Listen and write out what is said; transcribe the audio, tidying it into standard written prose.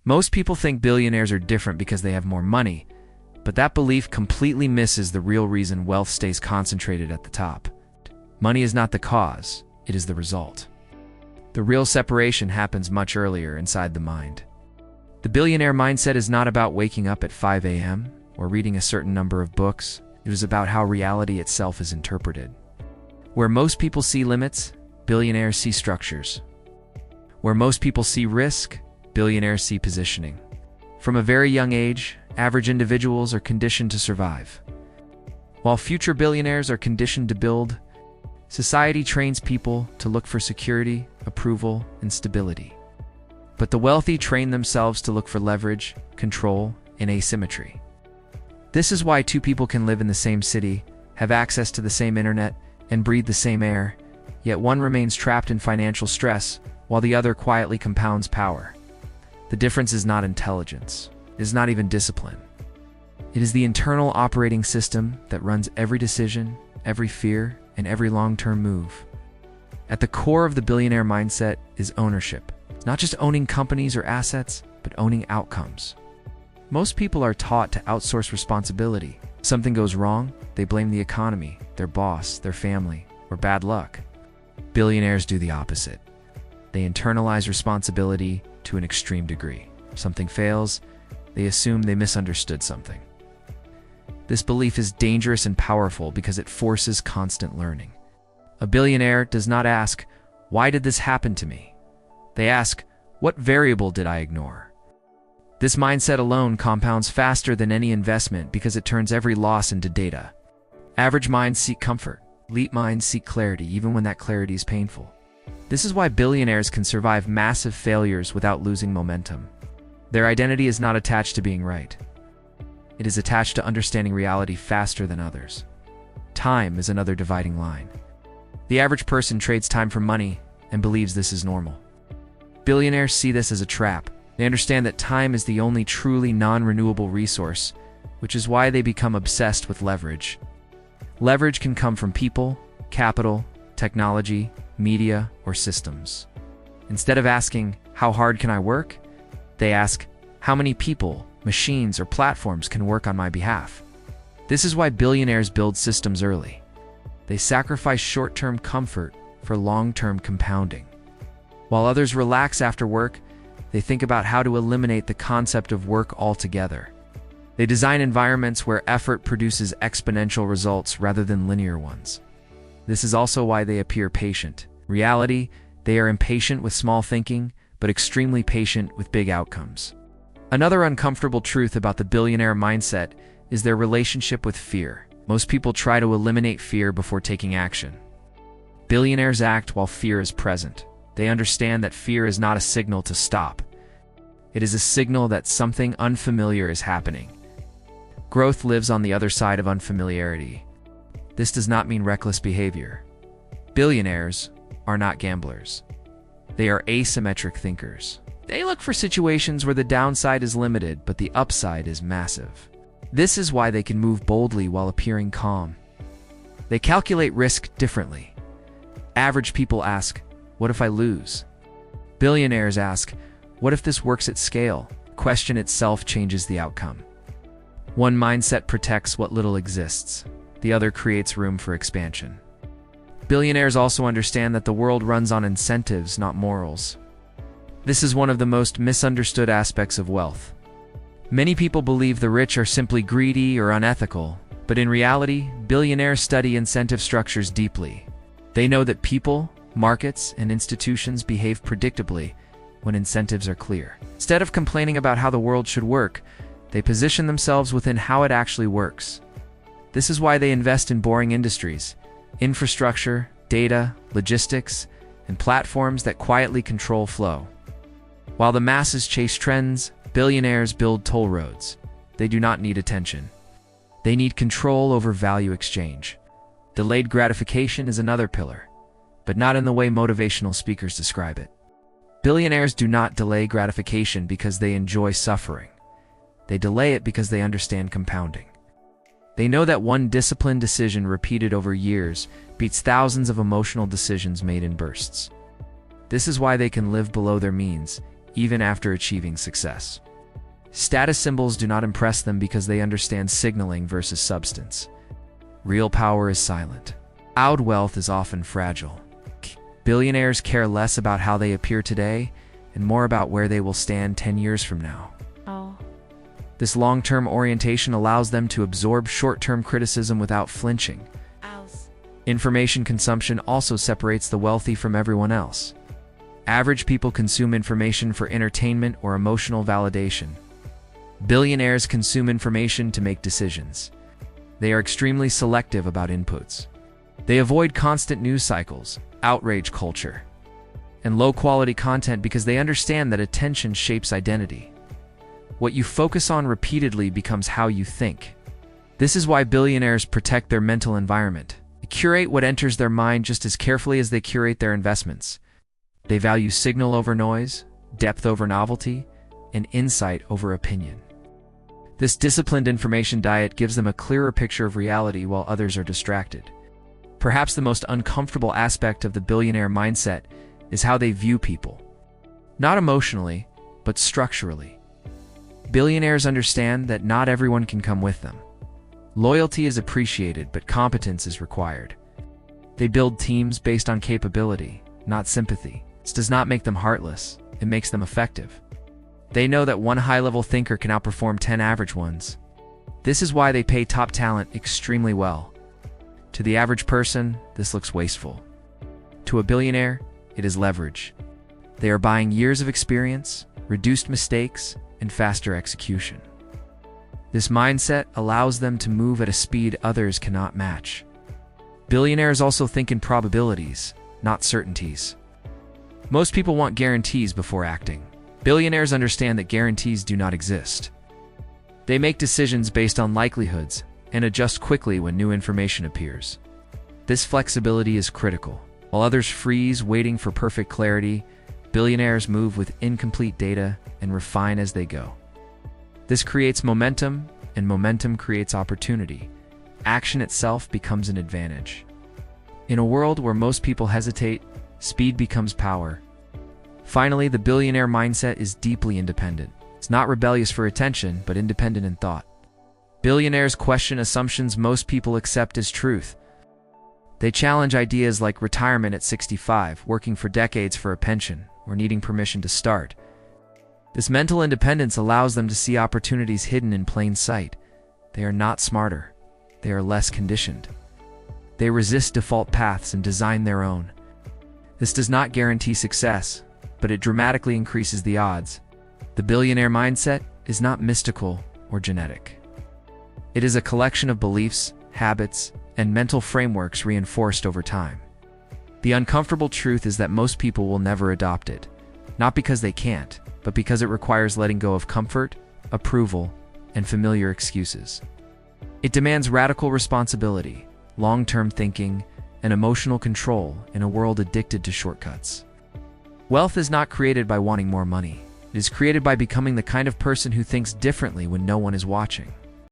Most people think billionaires are different because they have more money, but that belief completely misses the real reason wealth stays concentrated at the top. Money is not the cause, it is the result. The real separation happens much earlier inside the mind. The billionaire mindset is not about waking up at 5 a.m. or reading a certain number of books. It is about how reality itself is interpreted. Where most people see limits, billionaires see structures. Where most people see risk, billionaires see positioning. From a very young age, average individuals are conditioned to survive. While future billionaires are conditioned to build, society trains people to look for security, approval, and stability. But the wealthy train themselves to look for leverage, control, and asymmetry. This is why two people can live in the same city, have access to the same internet, and breathe the same air, yet one remains trapped in financial stress, while the other quietly compounds power. The difference is not intelligence. It is not even discipline. It is the internal operating system that runs every decision, every fear, and every long-term move. At the core of the billionaire mindset is ownership. Not just owning companies or assets, but owning outcomes. Most people are taught to outsource responsibility. If something goes wrong, they blame the economy, their boss, their family, or bad luck. Billionaires do the opposite. They internalize responsibility to an extreme degree. If something fails, they assume they misunderstood something. This belief is dangerous and powerful because it forces constant learning. A billionaire does not ask, "Why did this happen to me?" They ask, "What variable did I ignore?" This mindset alone compounds faster than any investment because it turns every loss into data. Average minds seek comfort. Elite minds seek clarity, even when that clarity is painful. This is why billionaires can survive massive failures without losing momentum. Their identity is not attached to being right. It is attached to understanding reality faster than others. Time is another dividing line. The average person trades time for money and believes this is normal. Billionaires see this as a trap. They understand that time is the only truly non-renewable resource, which is why they become obsessed with leverage. Leverage can come from people, capital, technology, media, or systems. Instead of asking, "How hard can I work?" they ask, "How many people, machines, or platforms can work on my behalf?" This is why billionaires build systems early. They sacrifice short-term comfort for long-term compounding. While others relax after work, they think about how to eliminate the concept of work altogether. They design environments where effort produces exponential results rather than linear ones. This is also why they appear patient. In reality, they are impatient with small thinking, but extremely patient with big outcomes. Another uncomfortable truth about the billionaire mindset is their relationship with fear. Most people try to eliminate fear before taking action. Billionaires act while fear is present. They understand that fear is not a signal to stop. It is a signal that something unfamiliar is happening. Growth lives on the other side of unfamiliarity. This does not mean reckless behavior. Billionaires are not gamblers. They are asymmetric thinkers. They look for situations where the downside is limited, but the upside is massive. This is why they can move boldly while appearing calm. They calculate risk differently. Average people ask, "What if I lose?" Billionaires ask, "What if this works at scale?" The question itself changes the outcome. One mindset protects what little exists. The other creates room for expansion. Billionaires also understand that the world runs on incentives, not morals. This is one of the most misunderstood aspects of wealth. Many people believe the rich are simply greedy or unethical, but in reality, billionaires study incentive structures deeply. They know that people, markets, and institutions behave predictably when incentives are clear. Instead of complaining about how the world should work, they position themselves within how it actually works. This is why they invest in boring industries, infrastructure, data, logistics, and platforms that quietly control flow. While the masses chase trends, billionaires build toll roads. They do not need attention. They need control over value exchange. Delayed gratification is another pillar, but not in the way motivational speakers describe it. Billionaires do not delay gratification because they enjoy suffering. They delay it because they understand compounding. They know that one disciplined decision repeated over years beats thousands of emotional decisions made in bursts. This is why they can live below their means, even after achieving success. Status symbols do not impress them because they understand signaling versus substance. Real power is silent. Loud wealth is often fragile. Billionaires care less about how they appear today and more about where they will stand 10 years from now. Oh. This long-term orientation allows them to absorb short-term criticism without flinching. Information consumption also separates the wealthy from everyone else. Average people consume information for entertainment or emotional validation. Billionaires consume information to make decisions. They are extremely selective about inputs. They avoid constant news cycles, outrage culture, and low-quality content because they understand that attention shapes identity. What you focus on repeatedly becomes how you think. This is why billionaires protect their mental environment. They curate what enters their mind just as carefully as they curate their investments. They value signal over noise, depth over novelty, and insight over opinion. This disciplined information diet gives them a clearer picture of reality while others are distracted. Perhaps the most uncomfortable aspect of the billionaire mindset is how they view people. Not emotionally, but structurally. Billionaires understand that not everyone can come with them. Loyalty is appreciated, but competence is required. They build teams based on capability, not sympathy. This does not make them heartless, it makes them effective. They know that one high-level thinker can outperform 10 average ones. This is why they pay top talent extremely well. To the average person, this looks wasteful. To a billionaire, it is leverage. They are buying years of experience, reduced mistakes, and faster execution. This mindset allows them to move at a speed others cannot match. Billionaires also think in probabilities, not certainties. Most people want guarantees before acting. Billionaires understand that guarantees do not exist. They make decisions based on likelihoods and adjust quickly when new information appears. This flexibility is critical. While others freeze waiting for perfect clarity, billionaires move with incomplete data and refine as they go. This creates momentum, and momentum creates opportunity. Action itself becomes an advantage. In a world where most people hesitate, speed becomes power. Finally, the billionaire mindset is deeply independent. It's not rebellious for attention, but independent in thought. Billionaires question assumptions most people accept as truth. They challenge ideas like retirement at 65, working for decades for a pension, or needing permission to start. This mental independence allows them to see opportunities hidden in plain sight. They are not smarter. They are less conditioned. They resist default paths and design their own. This does not guarantee success, but it dramatically increases the odds. The billionaire mindset is not mystical or genetic. It is a collection of beliefs, habits, and mental frameworks reinforced over time. The uncomfortable truth is that most people will never adopt it, not because they can't, but because it requires letting go of comfort, approval, and familiar excuses. It demands radical responsibility, long-term thinking, and emotional control in a world addicted to shortcuts. Wealth is not created by wanting more money. It is created by becoming the kind of person who thinks differently when no one is watching.